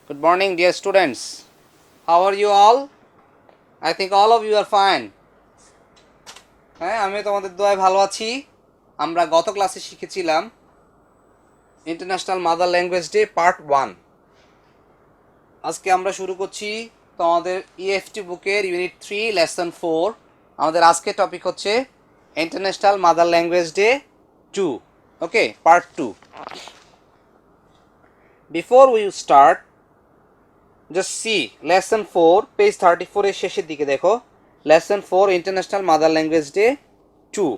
Good morning, dear students. How are you all? I think all of you are fine. হ্যাঁ, আমি তোমাদের দোয়ায় ভালো আছি। আমরা গত ক্লাসে শিখেছিলাম international mother language day part 1। আজকে আমরা শুরু করছি তোমাদের ইএফটি বুকের ইউনিট 3 লেসন 4। আমাদের আজকের টপিক হচ্ছে international mother language day 2। Okay, part 2। Before we start, just see lesson 4 page 34 এর শেষের দিকে দেখো, lesson 4 international mother language day 2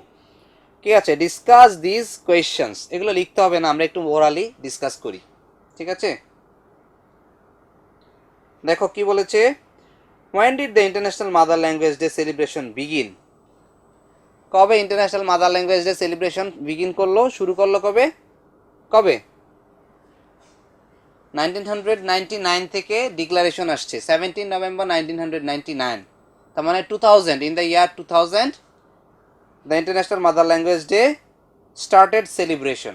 কি আছে, ডিসকাস দিস কোয়েশ্চেন্স। এগুলো লিখতে হবে না, আমরা একটু ওরালি ডিসকাস করি, ঠিক আছে? দেখো কি বলেছে, when did the international mother language day celebration begin? কবে international mother language day celebration begin করলো, শুরু করলো কবে? কবে? 1999 থেকে ডিক্লারেশন আসছে 17 নভেম্বর 1999। তার মানে 2000, in the year 2000 the international mother language day started celebration.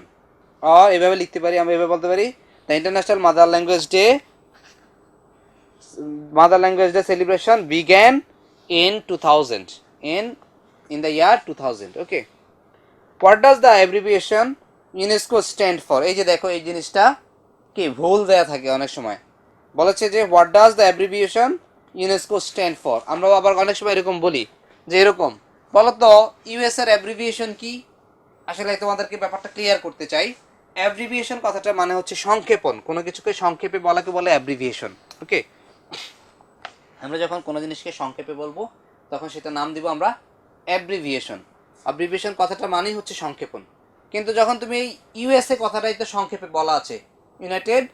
আর এভাবে লিখতে পারি, আমরা এভাবে বলতে পারি, the international mother language day celebration began in 2000, in the year 2000. Okay, what does the abbreviation UNESCO stand for? এই যে দেখো, এই জিনিসটা কি ভুল দেয়া থাকে অনেক সময়। বলেছে যে what does the abbreviation UNESCO stand for. আমরা আবার অনেক সময় এরকম বলি যে এরকম বলো তো ইউএস এর অ্যাব্রিভিয়েশন কি। আসলে তোমাদেরকে ব্যাপারটা ক্লিয়ার করতে চাই। অ্যাব্রিভিয়েশন কথাটা মানে হচ্ছে সংক্ষেপণ, কোনো কিছুকে সংক্ষেপে বলাকে বলে অ্যাব্রিভিয়েশন। ওকে, আমরা যখন কোনো জিনিসকে সংক্ষেপে বলবো তখন সেটা নাম দিব আমরা অ্যাব্রিভিয়েশন। অ্যাব্রিভিয়েশন কথাটা মানেই হচ্ছে সংক্ষেপণ। কিন্তু যখন তুমি ইউএসএ কথাটাই তো সংক্ষেপে বলা আছে, ইউনাইটেড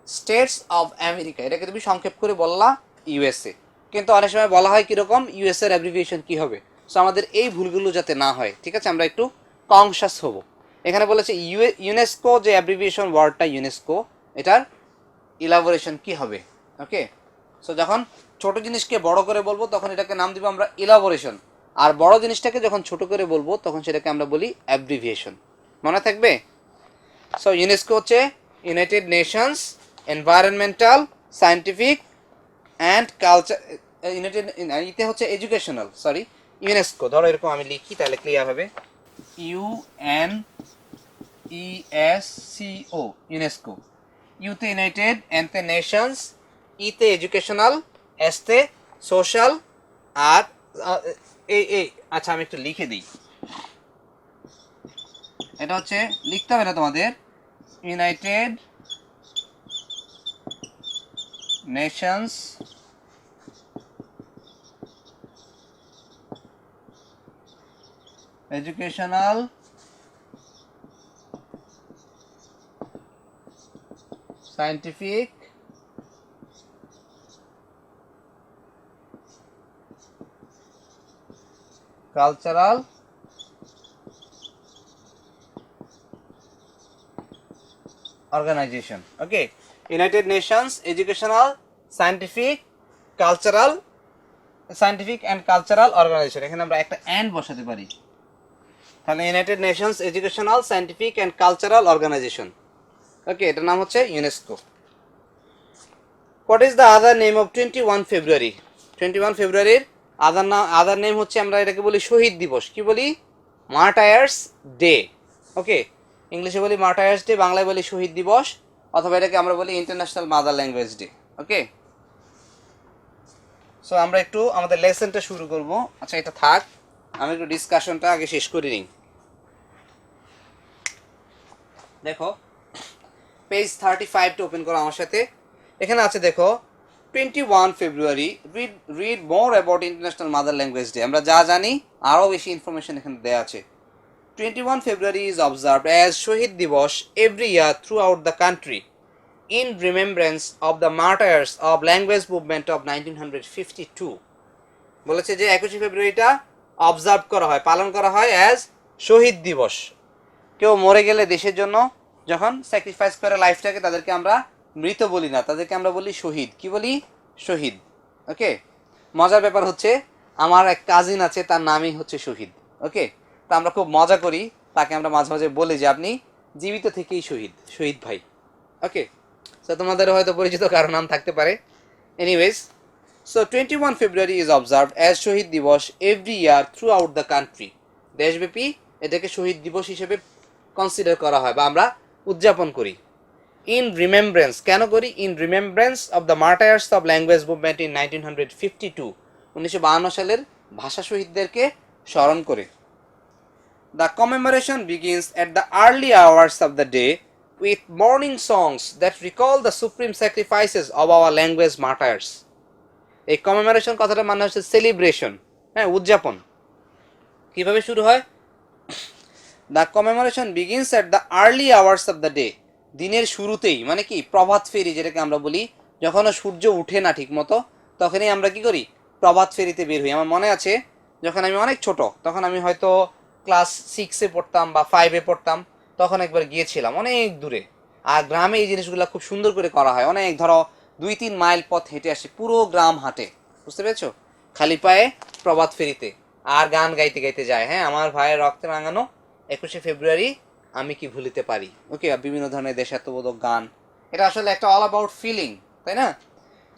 স্টেটস অফ আমেরিকা, এটাকে তুমি সংক্ষেপ করে বললা ইউএসএ। কিন্তু অনেক সময় বলা হয় কীরকম, ইউএসএ এর অ্যাব্রিভিয়েশন কী হবে। সো আমাদের এই ভুলগুলো যাতে না হয়, ঠিক আছে, আমরা একটু কনশাস হব। এখানে বলেছে ইউনেস্কো, যে অ্যাব্রিভিয়েশন ওয়ার্ডটা ইউনেস্কো, এটার ইলাবোরেশন কি হবে। ওকে, সো যখন ছোট জিনিসকে বড় করে বলবো তখন এটাকে নাম দিব আমরা ইলাবোরেশন, আর বড় জিনিসটাকে যখন ছোট করে বলবো তখন সেটাকে আমরা বলি অ্যাব্রিভিয়েশন। মনে থাকবে? সো ইউনেস্কো হচ্ছে United Nations environmental scientific and culture, United ইতে হচ্ছে এডুকেশনাল, সরি ইউনেস্কো, ধরো এরকম আমি লিখি তাহলে ক্লিয়ার হবে, UNESCO, ইউনেস্কো। ইউতে ইউনাইটেড, এনতে নেশনস, ইতে এডুকেশনাল, এসতে সোশ্যাল, আর এই আচ্ছা আমি একটু লিখে দিই, এটা হচ্ছে লিখতে হবে না তোমাদের, United Nations Educational Scientific Cultural Organisation. Okay, United Nations Educational Scientific and Cultural Organisation. এখানে আমরা একটা অ্যান্ড বসাতে পারি, তাহলে United Nations Educational Scientific and Cultural Organisation. Okay, এটার নাম হচ্ছে UNESCO. What is the other name of 21 February? 21 ফেব্রুয়ারির আদার নেম হচ্ছে, আমরা এটাকে বলি শহীদ দিবস। কি বলি? মার্টায়ার্স ডে। ওকে, ইংলিশে বলি মার্টায়ার্স ডে, বাংলায় বলি শহীদ দিবস, অথবা এটাকে আমরা বলি ইন্টারন্যাশনাল মাদার ল্যাঙ্গুয়েজ ডে। ওকে, সো আমরা একটু আমাদের লেসনটা শুরু করব। আচ্ছা এটা থাক, আমি একটু ডিসকাশনটা আগে শেষ করে নিই। দেখো পেজ 35টা ওপেন করো আমার সাথে। এখানে আছে দেখো 21 February, read more about international mother language day. আমরা যা জানি আরও বেশি ইনফরমেশন এখানে দেওয়া আছে। 21 February is observed as Shohid Divas every year throughout the country in remembrance of the martyrs of language movement of 1952. বলেছে যে 21 ফেব্রুয়ারিটা অবজার্ভ করা হয়, পালন করা হয় অ্যাজ শহীদ দিবস। কেউ মরে গেলে দেশের জন্য যখন স্যাক্রিফাইস করে লাইফটাকে, তাদেরকে আমরা মৃত বলি না, তাদেরকে আমরা বলি শহীদ। কি বলি? শহীদ। ওকে, মজার ব্যাপার হচ্ছে আমার এক কাজিন আছে, তার নামই হচ্ছে শহীদ। ওকে, তা আমরা খুব মজা করি, তাকে আমরা মাঝে মাঝে বলি যে আপনি জীবিত থেকেই শহীদ, শহীদ ভাই। ওকে, সো তোমাদের হয়তো পরিচিত কারো নাম থাকতে পারে। Anyways, so 21 February is observed as Shaheed Dibosh every year throughout the country. দেশব্যাপী এটাকে শহীদ দিবস হিসেবে কনসিডার করা হয় বা আমরা উদযাপন করি। ইন রিমেমব্রেন্স, কেন করি? In remembrance of the martyrs of language movement in 1952, 1952 সালের ভাষা শহীদদেরকে স্মরণ করে। The commemoration begins at the early hours of the day with morning songs that recall the supreme sacrifices of our language martyrs. এই commemoration কথাটা মানে হচ্ছে celebration, হ্যাঁ, উদযাপন। কিভাবে শুরু হয়? The commemoration begins at the early hours of the day, দিনের শুরুতেই, মানে কি প্রভাত ফেরি যেটাকে আমরা বলি, যখনও সূর্য উঠে না ঠিক মতো তখনই আমরা কি করি? প্রভাত ফেরিতে বের হই। আমার মনে আছে যখন আমি অনেক ছোট, তখন আমি হয়তো ক্লাস 6-এ পড়তাম বা 5-এ পড়তাম, তখন একবার গিয়েছিলাম অনেক দূরে। আর গ্রামে এই জিনিসগুলো খুব সুন্দর করে করা হয়, অনেক ধরো 2-3 মাইল পথ হেঁটে আসি, পুরো গ্রাম হাঁটে, বুঝতে পেরেছো, খালি পায়ে প্রভাত ফেরিতে, আর গান গাইতে গাইতে যায়। হ্যাঁ, আমার ভাইয়ের রক্তে রাঙানো 21শে ফেব্রুয়ারি আমি কি ভুলিতে পারি, ওকে, বিভিন্ন ধরনের দেশাত্মবোধক গান। এটা আসলে একটা অল অ্যাবাউট ফিলিং, তাই না?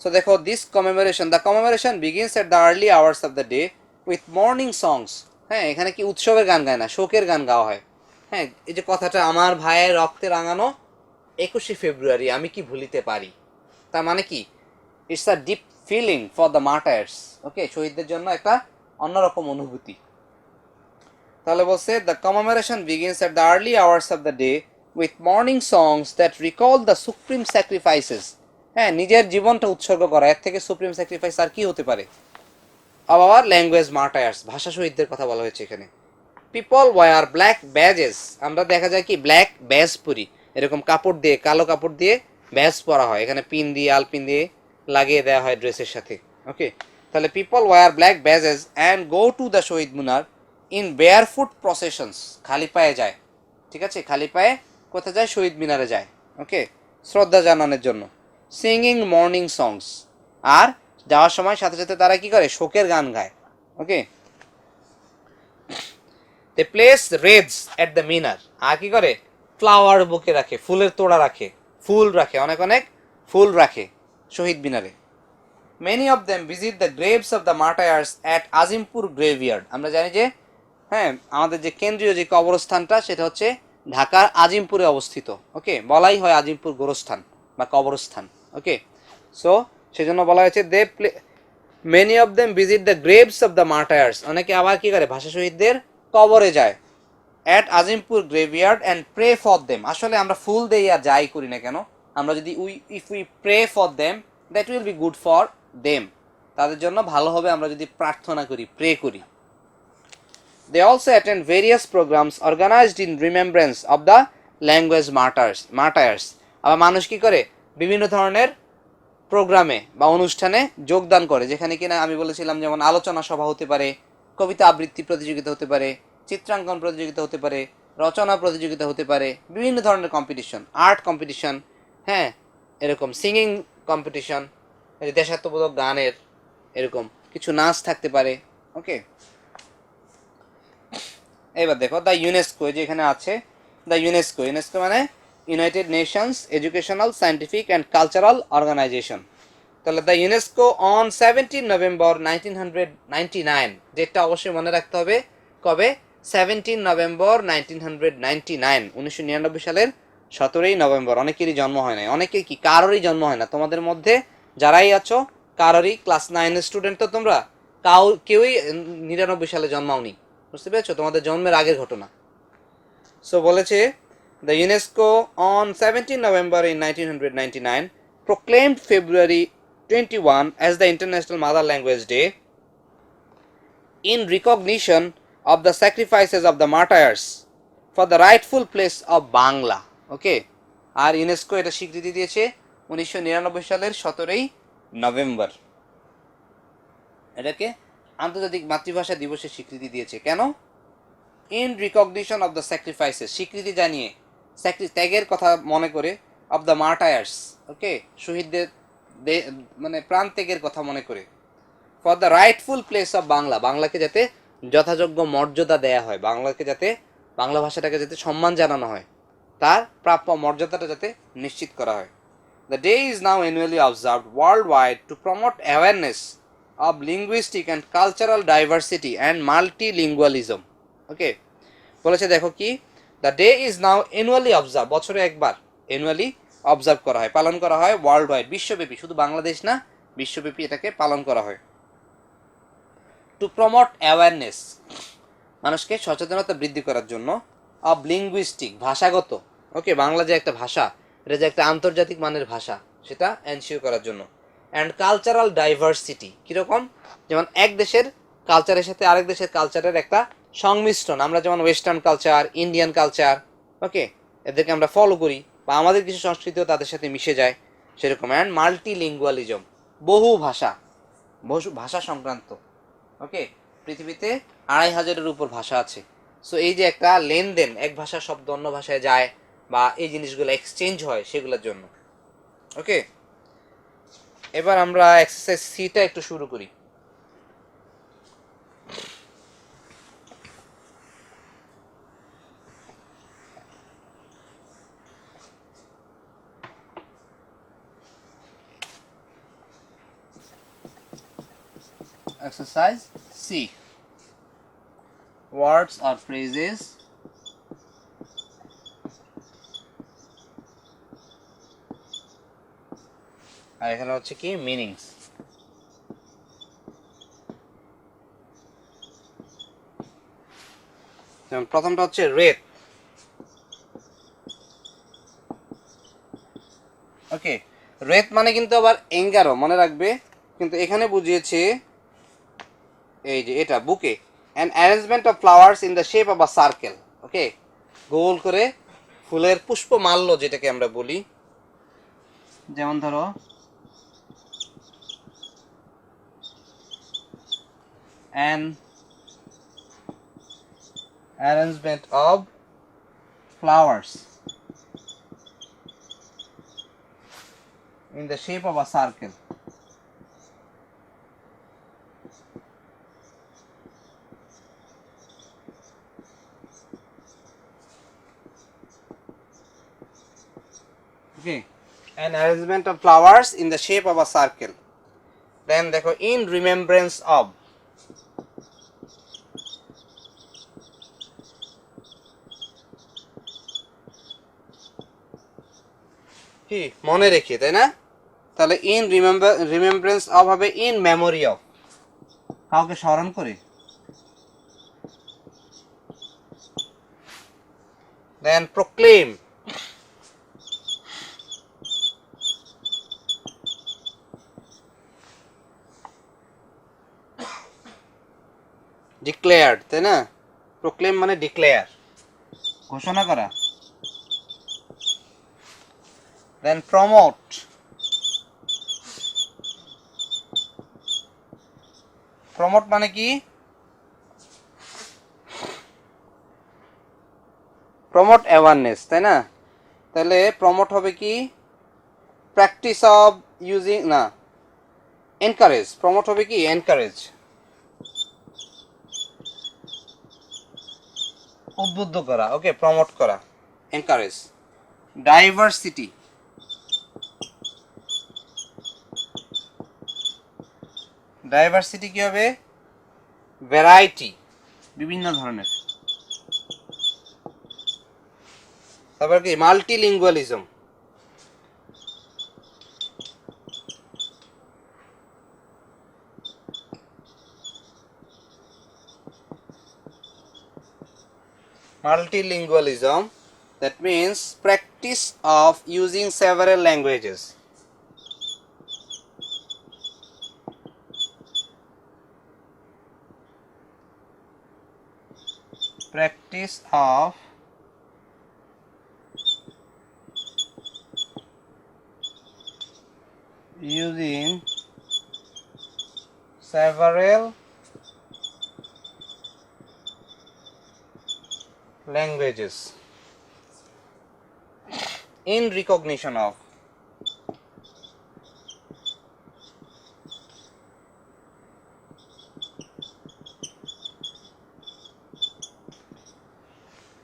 সো দেখো, this commemoration, the commemoration begins at the early hours of the day with morning সংস। হ্যাঁ, এখানে কি উৎসবের গান গায় না, শোকের গান গাওয়া হয়। হ্যাঁ, এই যে কথাটা, আমার ভাইয়ের রক্তে রাঙানো 21শে ফেব্রুয়ারি আমি কি ভুলিতে পারি, তার মানে কি? It's a deep feeling for the martyrs, okay, শহীদদের জন্য একটা অন্যরকম অনুভূতি। তাহলে বলছে, the commemoration begins at the early hours of the day with morning songs that recall the supreme sacrifices. হ্যাঁ, নিজের জীবনটা উৎসর্গ করা, এর থেকে সুপ্রিম স্যাক্রিফাইস আর কি হতে পারে? আবার ল্যাঙ্গুয়েজ মার্টায়ার্স, ভাষা শহীদদের কথা বলা হয়েছে এখানে। পিপল ওয়ার ব্ল্যাক ব্যাজেস, আমরা দেখা যায় কি ব্ল্যাক ব্যাজ পরি, এরকম কাপড় দিয়ে, কালো কাপড় দিয়ে ব্যাজ পরা হয়, এখানে পিন দিয়ে, আলপিন দিয়ে লাগিয়ে দেওয়া হয় ড্রেসের সাথে, ওকে। তাহলে people wear black badges and go to the Shaheed Minar in barefoot processions, খালি পায়ে যায়, ঠিক আছে, খালি পায়ে কোথায় যায়? শহীদ মিনারে যায়, ওকে, শ্রদ্ধা জানানোর জন্য। সিঙ্গিং মর্নিং সংস, আর যাওয়ার সময় সাথে সাথে তারা কি করে? শোকের গান গায়, okay. They place wreaths at the Minar, আর কি করে? ফ্লাওয়ার বুকে রাখে, ফুলের তোড়া রাখে, ফুল রাখে, অনেক অনেক ফুল রাখে শহীদ মিনারে। Many of them visit the graves of the martyrs at Azimpur graveyard. আমরা জানি যে, হ্যাঁ, আমাদের যে কেন্দ্রীয় যে কবরস্থানটা সেটা হচ্ছে ঢাকার আজিমপুরে অবস্থিত, ওকে, বলাই হয় আজিমপুর গোরস্থান বা কবরস্থান, ওকে। সো সেজন্য বলা হয়েছে they many of them visit the graves of the martyrs, অনেকে আবার কি করে? ভাষা শহীদদের কবরে যায়। At Azimpur graveyard and pray for them, আসলে আমরা ফুল দেই আর যাই করি না কেন, আমরা যদি if we pray for them that will be good for them, তাদের জন্য ভালো হবে আমরা যদি প্রার্থনা করি, প্রে করি। They also attend various programmes organised in remembrance of the language martyrs. আবার মানুষ কি করে? বিভিন্ন ধরনের প্রোগ্রামে বা অনুষ্ঠানে যোগদান করে, যেখানে কিনা আমি বলেছিলাম যেমন আলোচনা সভা হতে পারে, কবিতা আবৃত্তি প্রতিযোগিতা হতে পারে, চিত্রাঙ্কন প্রতিযোগিতা হতে পারে, রচনা প্রতিযোগিতা হতে পারে, বিভিন্ন ধরনের কম্পিটিশন, আর্ট কম্পিটিশন, হ্যাঁ, এরকম সিঙ্গিং কম্পিটিশন, দেশাত্মবোধক গানের এরকম কিছু নাচ থাকতে পারে, ওকে। এবার দেখো, দ্য ইউনেস্কো, যে এখানে আছে দ্য ইউনেস্কো, ইউনেস্কো মানে United Nations Educational Scientific and Cultural Organization. তাহলে দ্য ইউনেস্কো অন 17 নভেম্বর 1999, ডেটটা অবশ্যই মনে রাখতে হবে, কবে? 17 নভেম্বর 1999, 1999 সালের 17ই নভেম্বর। অনেকেরই জন্ম হয় না, অনেকের কি কারোরই জন্ম হয় না, তোমাদের মধ্যে যারাই আছো কারোরই, ক্লাস 9-এর স্টুডেন্ট তো তোমরা, কেউই 99 সালে জন্মাওনি, বুঝতে পেরেছো? তোমাদের জন্মের আগের ঘটনা। সো বলেছে, the UNESCO on 17 November in 1999 proclaimed February 21 as the International Mother Language Day in recognition of the sacrifices of the martyrs for the rightful place of Bangla, okay. আর ইউনেস্কো এটা স্বীকৃতি দিয়েছে 1999 সালের 17ই নভেম্বর, এটাকে আন্তর্জাতিক মাতৃভাষা দিবসের স্বীকৃতি দিয়েছে। কেন? In recognition of the sacrifices, স্বীকৃতি জানিয়ে, ত্যাগের কথা মনে করে, অফ দ্য মার্টায়ার্স, ওকে, শহীদদের মানে প্রাণ ত্যাগের কথা মনে করে, for the rightful place of Bangla, বাংলাকে যাতে যথাযোগ্য মর্যাদা দেয়া হয়, বাংলাকে যাতে, বাংলা ভাষাটাকে যাতে সম্মান জানানো হয়, তার প্রাপ্য মর্যাদাটা যাতে নিশ্চিত করা হয়। The day is now annually observed worldwide to promote awareness of linguistic and cultural diversity and multilingualism. Okay, বলেছে দেখো কি, the day is now annually observe, বছরে একবার অ্যানুয়ালি অবজার্ভ করা হয়, পালন করা হয় ওয়ার্ল্ড ওয়াইড, বিশ্বব্যাপী, শুধু বাংলাদেশ না, বিশ্বব্যাপী এটাকে পালন করা হয়। টু প্রমোট অ্যাওয়ারনেস, মানুষকে সচেতনতা বৃদ্ধি করার জন্য, অব লিঙ্গুইস্টিক, ভাষাগত, ওকে, বাংলা যে একটা ভাষা, এটা যে একটা আন্তর্জাতিক মানের ভাষা, সেটা এনশিওর করার জন্য। অ্যান্ড কালচারাল ডাইভার্সিটি, কীরকম, যেমন এক দেশের কালচারের সাথে আরেক দেশের কালচারের একটা সংমিশ্রণ, আমরা যেমন ওয়েস্টার্ন কালচার, ইন্ডিয়ান কালচার, ওকে, এদেরকে আমরা ফলো করি, বা আমাদের কিছু সংস্কৃতিও তাদের সাথে মিশে যায়, সেরকম। অ্যান্ড মাল্টিলিঙ্গুয়ালিজম, বহু ভাষা, ভাষা সংক্রান্ত, ওকে, পৃথিবীতে ২৫০০-এর উপর ভাষা আছে। সো এই যে একটা লেনদেন, এক ভাষার শব্দ অন্য ভাষায় যায় বা এই জিনিসগুলো এক্সচেঞ্জ হয়, সেগুলোর জন্য। ওকে, এবার আমরা এক্সারসাইজ সিটা একটু শুরু করি। Exercise C. Words or phrases আর এখানে হচ্ছে কি মিনিংস। যেমন প্রথমটা হচ্ছে রেত। ওকে, রেত মানে কিন্তু আবার এঙ্গারও, মনে রাখবে, কিন্তু এখানে বুঝিয়েছে এই যে এটা bouquet, an arrangement of flowers in the shape of a circle. Okay, গোল করে ফুলের পুষ্পমাল্য যেটাকে আমরা বলি, যেমন ধরো an arrangement of flowers in the shape of a circle. Okay, an arrangement of flowers in the shape of a circle. Then দেখো in remembrance of, কি মনে রেখে, তাই না? তাহলে ইন রিমেম্বারেন্স অফ হবে ইন মেমোরি অফ, কাউকে স্মরণ করে। দেন প্রোক্লেম, ডিক্লেয়ার্ড, তাই না? প্রোক্লেম মানে ডিক্লেয়ার, ঘোষণা করা। দেন প্রমোট, প্রমোট মানে কি, প্রমোট অ্যাওয়ারনেস, তাই না? তাহলে প্রমোট হবে কি, প্র্যাকটিস অফ ইউজিং, না, এনকারেজ, প্রমোট হবে কি এনকারেজ, উদ্বুদ্ধ করা, ওকে, প্রমোট করা, এনকারেজ। ডাইভার্সিটি, ডাইভার্সিটি কি হবে, ভ্যারাইটি, বিভিন্ন ধরনের। তারপর কি মাল্টিলিঙ্গুয়ালিজম, multilingualism, that means practice of using several languages. Practice of using several languages in recognition of,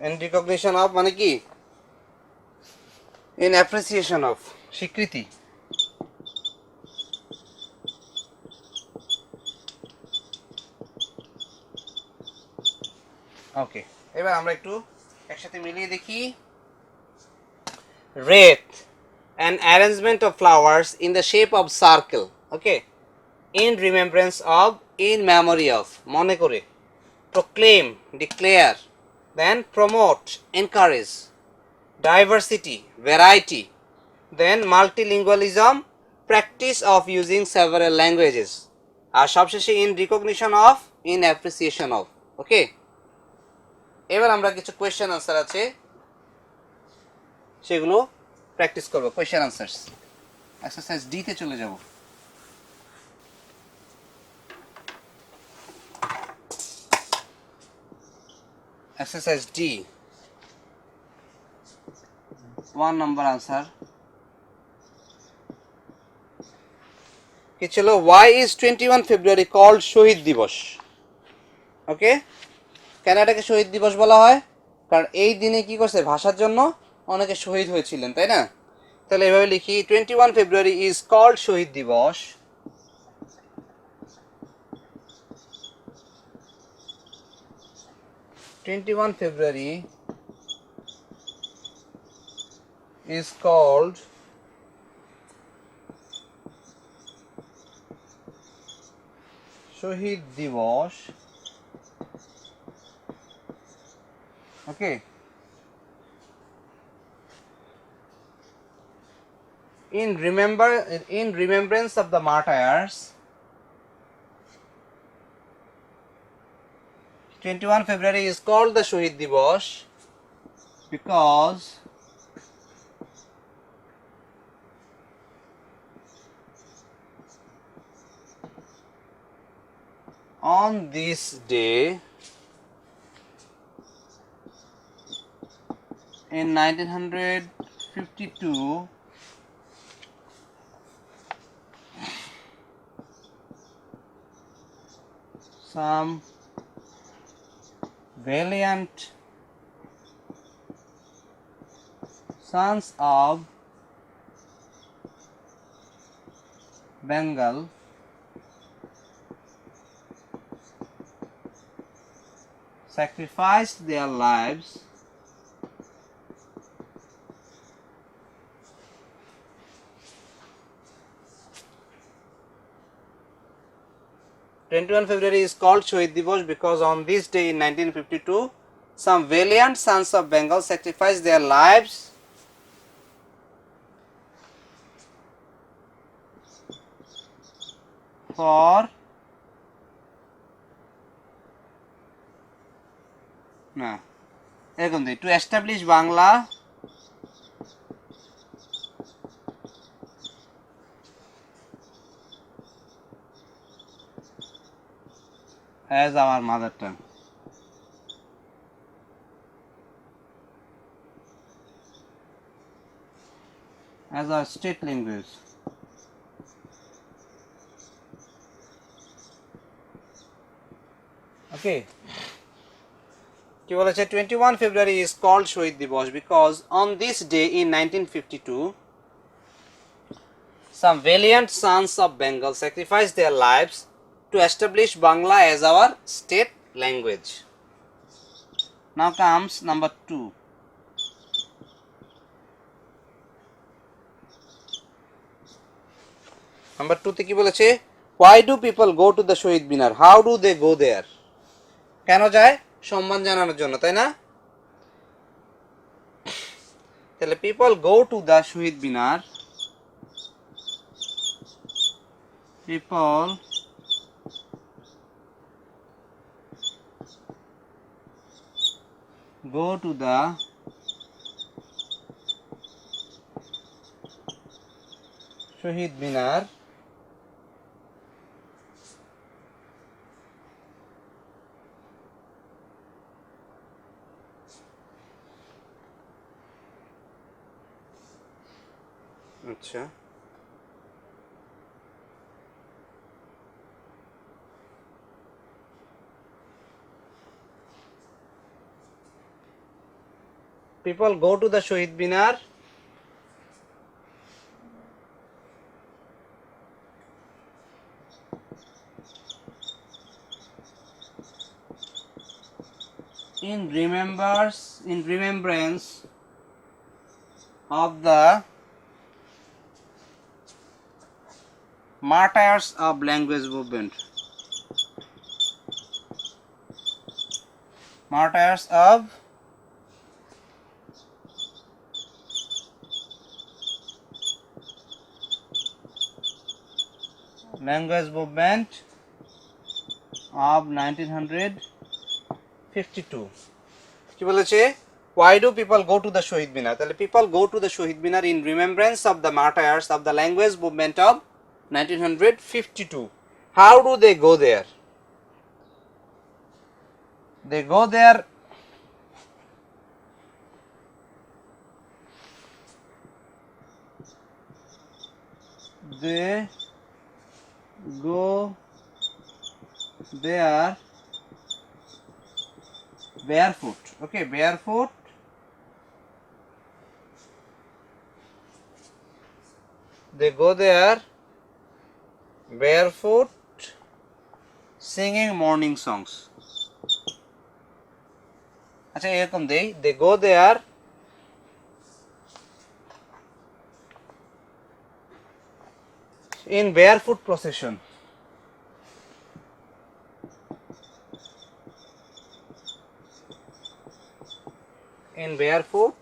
in recognition of মানে কি, in appreciation of, স্বীকৃতি। ওকে, এবার আমরা একটু একসাথে মিলিয়ে দেখি। wreath, an arrangement of flowers in the shape of circle, okay, in remembrance of, in memory of, মনে করে। proclaim, declare, then promote, encourage, diversity, variety, then multilingualism, practice of using several languages, আর সবশেষে in recognition of, in appreciation of, ওকে। এবার আমরা কিছু question answer আছে সেগুলো practice করব। Question answers, exercise D তে চলে যাব। এক্সারসাইজ ডি 1 নম্বর আনসার কি ছিল? ওয়াই ইজ 21 ফেব্রুয়ারি কল্ড শহীদ দিবস? ওকে, কেন এটাকে শহীদ দিবস বলা হয়? কারণ এই দিনে কি করছে, ভাষার জন্য অনেকে শহীদ হয়েছিলেন, তাই না? তাহলে এভাবে লিখি, 21 ফেব্রুয়ারি ইজ কল্ড শহীদ দিবস February is called শহীদ দিবস, okay, in remembrance of the martyrs. 21 February is called the Shohid Divas because on this day in 1952 some valiant sons of Bengal sacrificed their lives February is called Shohid Divas because on this day in 1952 some valiant sons of Bengal sacrificed their lives for না এরকম দিই, to establish Bangla as our mother tongue. As our state language. Okay. কি বলেছে? 21 February is called Shohid Divas because on this day in 1952 some valiant sons of Bengal sacrificed their lives to establish Bangla as our state language. Now comes number 2. Number 2 তে কি বলেছে? Why do people go to the Shohid Minar? How do they go there? কেন যায়? সম্মান জানানোর জন্য, তাই না? তাহলে people go to the Shohid Minar. People go to the Shohid Minar আচ্ছা people go to the Shohid Minar in remembrance of the martyrs of language movement. Martyrs of language movement of 1952. কি বলেছে? Why do people go to the Shohid Minar? তাহলে people go to the Shohid Minar in remembrance of the martyrs of the language movement of 1952. How do they go there? They go there barefoot. Okay, barefoot. They go there barefoot, singing morning songs. আচ্ছা এরকম দেই, they go there in barefoot procession. In barefoot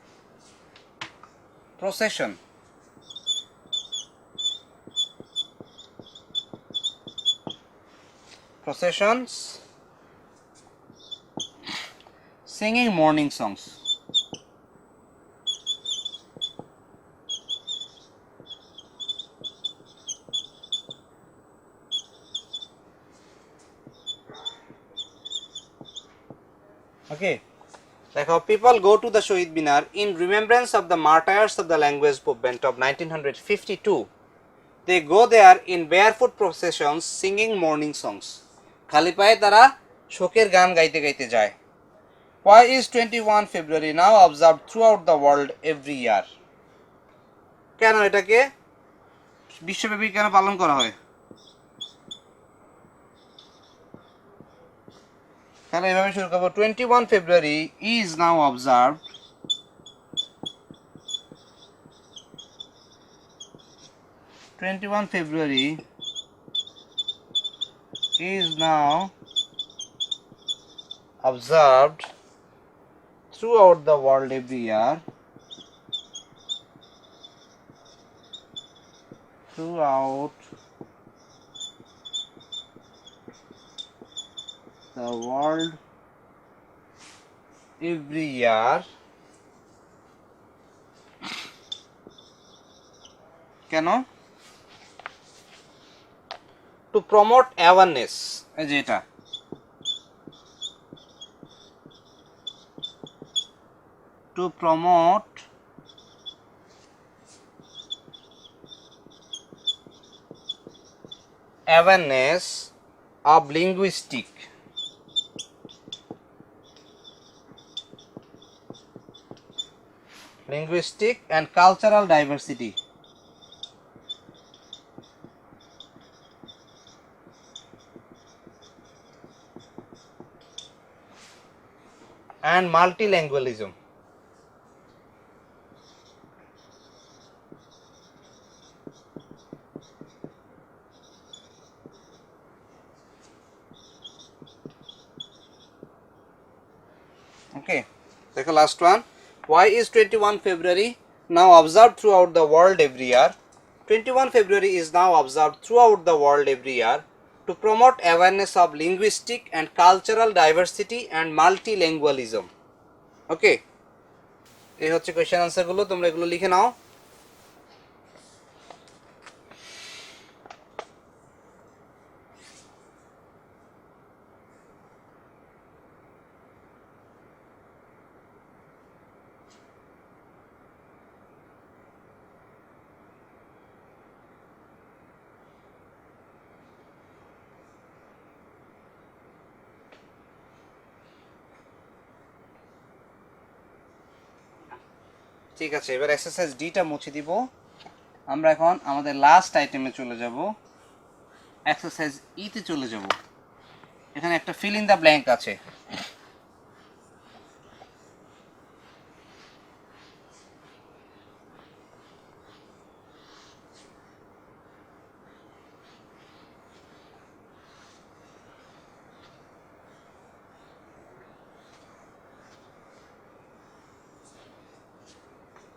procession. Processions, singing morning songs. Okay, like how people go to the Shohid Minar in remembrance of the martyrs of the language movement of 1952. They go there in barefoot processions singing morning songs. খালি পায়ে তারা শোকের গান গাইতে গাইতে যায়. Why is 21 February now observed throughout the world every year? কেন এটাকে বিশ্বব্যাপী কেন পালন করা হয়? কেন এভাবে শুরু করব? 21 February is now observed February is now observed throughout the world every year. Throughout the world every year. কেন? To promote awareness. এই যে এটা to promote awareness of linguistic and cultural diversity and multilingualism. Okay, take a last one. Why is 21 February now observed throughout the world every year? 21 February is now observed throughout the world every year to promote awareness of linguistic and cultural diversity and multilingualism. Okay, এই হচ্ছে question answer গুলো, তোমরা এগুলো লিখে নাও. ঠিক আছে, এবার exercise ডিটা মুছে দিব. আমরা এখন আমাদের লাস্ট আইটেমে চলে যাব, এক্সারসাইজ ইতে চলে যাব. এখানে একটা ফিল ইন দ্য ব্ল্যাঙ্ক আছে.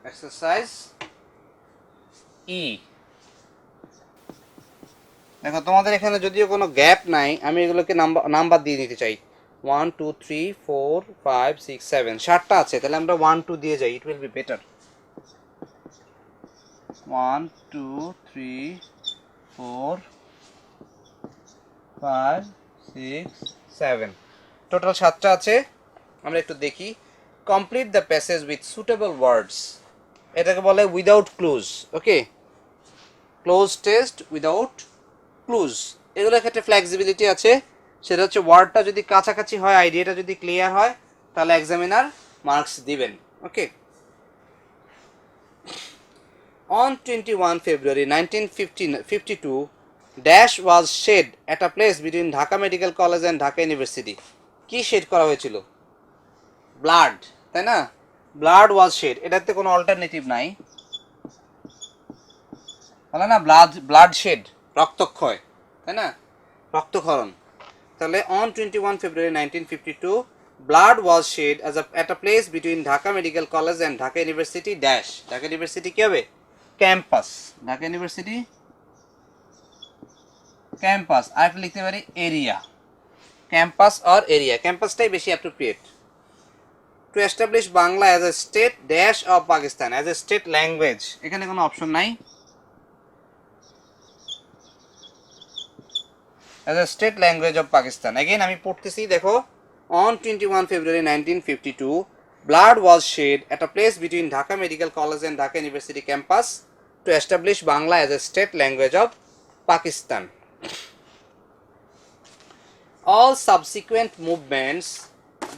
এক্সারসাইজ ই। দেখো তোমাদের এখানে যদিও কোনো গ্যাপ নাই, আমি এগুলোকে নাম্বার দিয়ে দিতে চাই। 1 2 3 4 5 6 7, 7টা আছে, তাহলে আমরা 1 2 দিয়ে যাই, it will be better. 1 2 3 4 5 6 7, total 7টা আছে। আমরা একটু দেখি। Complete the passage with suitable words, এটাকে বলে without clues. Okay, cloze test without clues, এগুলোর ক্ষেত্রে ফ্লেক্সিবিলিটি আছে। সেটা হচ্ছে ওয়ার্ডটা যদি কাছাকাছি হয়, আইডিয়াটা যদি ক্লিয়ার হয়, তাহলে এক্সামিনার মার্কস দিবেন। ওকে, on 21 February 1952 dash was shed at a place between Dhaka Medical College and Dhaka University. কি শেড করা হয়েছিল? ব্লাড, তাই না? ব্লাড ওয়াজ শেড, এটাতে কোনো অল্টারনেটিভ নাই, বলে না ব্লাড শেড, রক্তক্ষয়, তাই না? রক্তক্ষরণ। তাহলে on 21 February 1952 blood was shed at a place between Dhaka Medical College and Dhaka University dash, Dhaka University কি হবে? Campus, Dhaka university campus. আর একটা লিখতে পারি এরিয়া, ক্যাম্পাস অর এরিয়া, ক্যাম্পাসটাই বেশি appropriate. To establish Bangla as a state dash of Pakistan, as a state language, এখানে কোনো অপশন নাই। As a state language of Pakistan, again আমি পড়তেছি, দেখো। on 21 February 1952 blood was shed at a place between Dhaka Medical College and Dhaka University campus to establish Bangla as a state language of Pakistan. All subsequent movements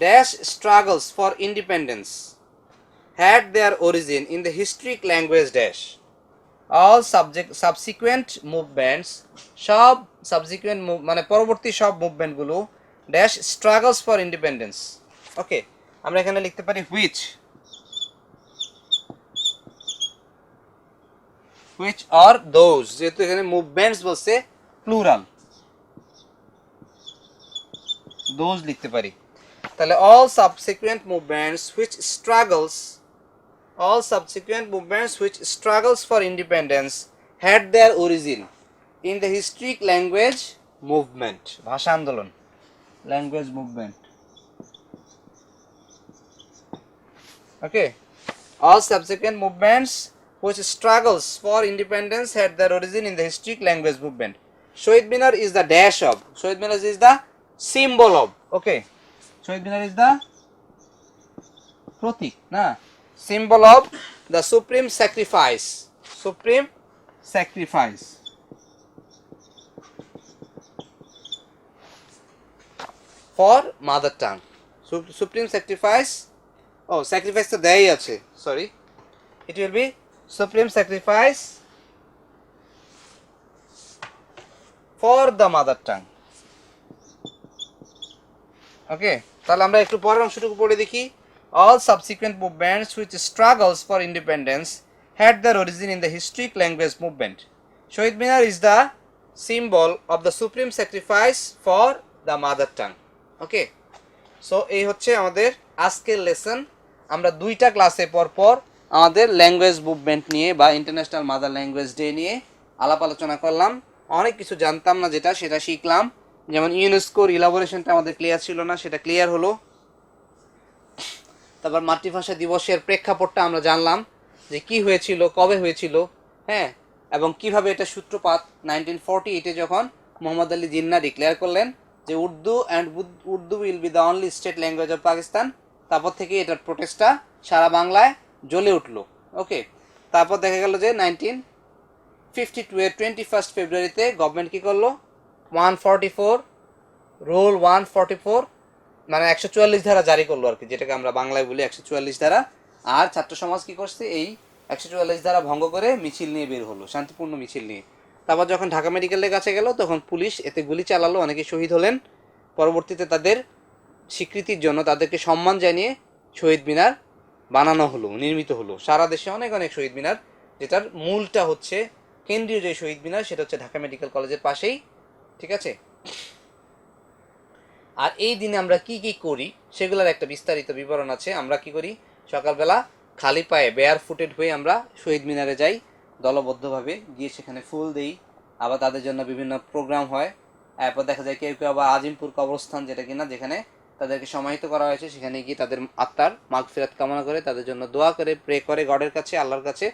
dash struggles for independence had their origin in the historic language dash. All subsequent movements, সব subsequent মানে পরবর্তী সব movement গুলো dash struggles for independence. ওকে, আমরা এখানে লিখতে পারি which are those, যেহেতু এখানে মুভমেন্টস বলছে প্লুরাল, দোজ লিখতে পারি। তাহলে all subsequent movements which struggles for independence had their origin in the historic language movement, ভাষা আন্দোলন, language movement. Okay, all subsequent movements which struggles for independence had their origin in the historic language movement. Shohid Minar is the dash of, Shohid Minar is the symbol of, okay, Shohid Minar is the প্রতীক না, symbol of the supreme sacrifice for mother tongue. Supreme sacrifice, oh sacrifice তো দেই আছে, sorry, it will be supreme sacrifice for the mother tongue. Okay, তাহলে আমরা একটু পরের অংশটুকু পড়ে দেখি। all subsequent movements which struggles for independence had their origin in the historic language movement. Shohid Minar is the symbol of the supreme sacrifice for the mother tongue. Okay, so এই হচ্ছে আমাদের আজকের লেসন। আমরা দুইটা ক্লাসে পর আমাদের language movement নিয়ে বা ইন্টারন্যাশনাল মাদার ল্যাঙ্গুয়েজ ডে নিয়ে আলাপ আলোচনা করলাম। অনেক কিছু জানতাম না যেটা, সেটা শিখলাম। যেমন ইউনেস্কোর ইলাবোরেশনটা আমাদের ক্লিয়ার ছিল না, সেটা ক্লিয়ার হলো। তারপর মাতৃভাষা দিবসের প্রেক্ষাপটটা আমরা জানলাম যে কি হয়েছিল, কবে হয়েছিল, হ্যাঁ, এবং কিভাবে এটা সূত্রপাত 1948-এ যখন মোহাম্মদ আলী জিন্নাহ ডিক্লেয়ার করলেন যে Urdu will be the only state language of Pakistan. তারপর থেকে এটার প্রোটেস্টটা সারা বাংলায় জ্বলে উঠলো। ওকে, তারপর দেখা গেল যে 1952-এর 21 ফেব্রুয়ারিতে গভর্নমেন্ট কী করলো, 144 রুল 144 মানে 144 ধারা জারি করলো আর কি, যেটাকে আমরা বাংলায় বলি 144 ধারা। আর ছাত্র সমাজ কী করছে, এই 144 ধারা ভঙ্গ করে মিছিল নিয়ে বের হলো, শান্তিপূর্ণ মিছিল নিয়ে। তারপর যখন ঢাকা মেডিকেলের কাছে গেল তখন পুলিশ এতে গুলি চালালো, অনেকে শহীদ হলেন। পরবর্তীতে তাদের স্বীকৃতির জন্য, তাদেরকে সম্মান জানিয়ে শহীদ মিনার বানানো হলো, নির্মিত হলো। সারা দেশে অনেক অনেক শহীদ মিনার, যেটার মূলটা হচ্ছে কেন্দ্রীয় যে শহীদ মিনার, সেটা হচ্ছে ঢাকা মেডিকেল কলেজের পাশেই, ঠিক আছে। আর এই দিনে আমরা কি কি করি সেগুলোর একটা বিস্তারিত বিবরণ আছে। আমরা কি করি, সকালবেলা খালি পায়ে বেয়ার ফুটেড হয়ে আমরা শহীদ মিনারে যাই দলবদ্ধভাবে, গিয়ে সেখানে ফুল দিই। আবার তাদের জন্য বিভিন্ন প্রোগ্রাম হয়। এরপর দেখা যায় কেউ কেউ আবার আজিমপুর কবরস্থান, যেটা কিনা যেখানে তাদেরকে সমাহিত করা হয়েছে, সেখানে গিয়ে তাদের আত্মার মাগফিরাত কামনা করে, তাদের জন্য দোয়া করে, প্রে করে গডের কাছে, আল্লাহর কাছে।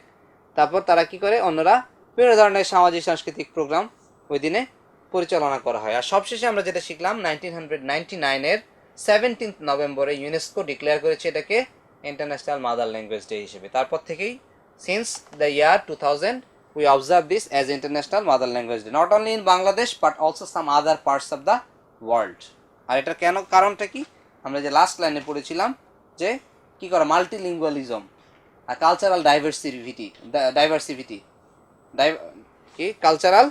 তারপর তারা কি করে, অন্যরা বিভিন্ন ধরনের সামাজিক সাংস্কৃতিক প্রোগ্রাম ওই দিনে পরিচালনা করা হয়। আর সবশেষে আমরা যেটা শিখলাম, 1999-এর 17 নভেম্বরে ইউনেস্কো ডিক্লেয়ার করেছে এটাকে ইন্টারন্যাশনাল মাদার ল্যাঙ্গুয়েজ ডে হিসেবে। তারপর থেকেই since the year 2000 we observe this as International Mother Language Day, not only in Bangladesh but also some other parts of the world. আর এটার কেন, কারণটা কি, আমরা যে লাস্ট লাইনে পড়েছিলাম যে কি করা, মাল্টিলিঙ্গুয়ালিজম আর কালচারাল ডাইভার্সিটি কি কালচারাল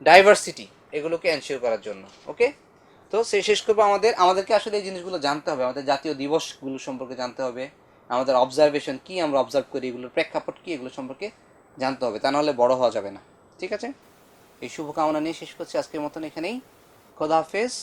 ডাইভার্সিটি, এগুলোকে এনশিওর করার জন্য। ওকে, তো সেই শেষ করবো। আমাদেরকে আসলে এই জিনিসগুলো জানতে হবে, আমাদের জাতীয় দিবসগুলো সম্পর্কে জানতে হবে, আমাদের অবজারভেশন কি, আমরা অবজার্ভ করি, এগুলোর প্রেক্ষাপট কি, এগুলো সম্পর্কে জানতে হবে, তা নাহলে বড় হওয়া যাবে না। ঠিক আছে, এই শুভকামনা নিয়ে শেষ করছি আজকের মতন এখানেই। খোদা হাফেজ।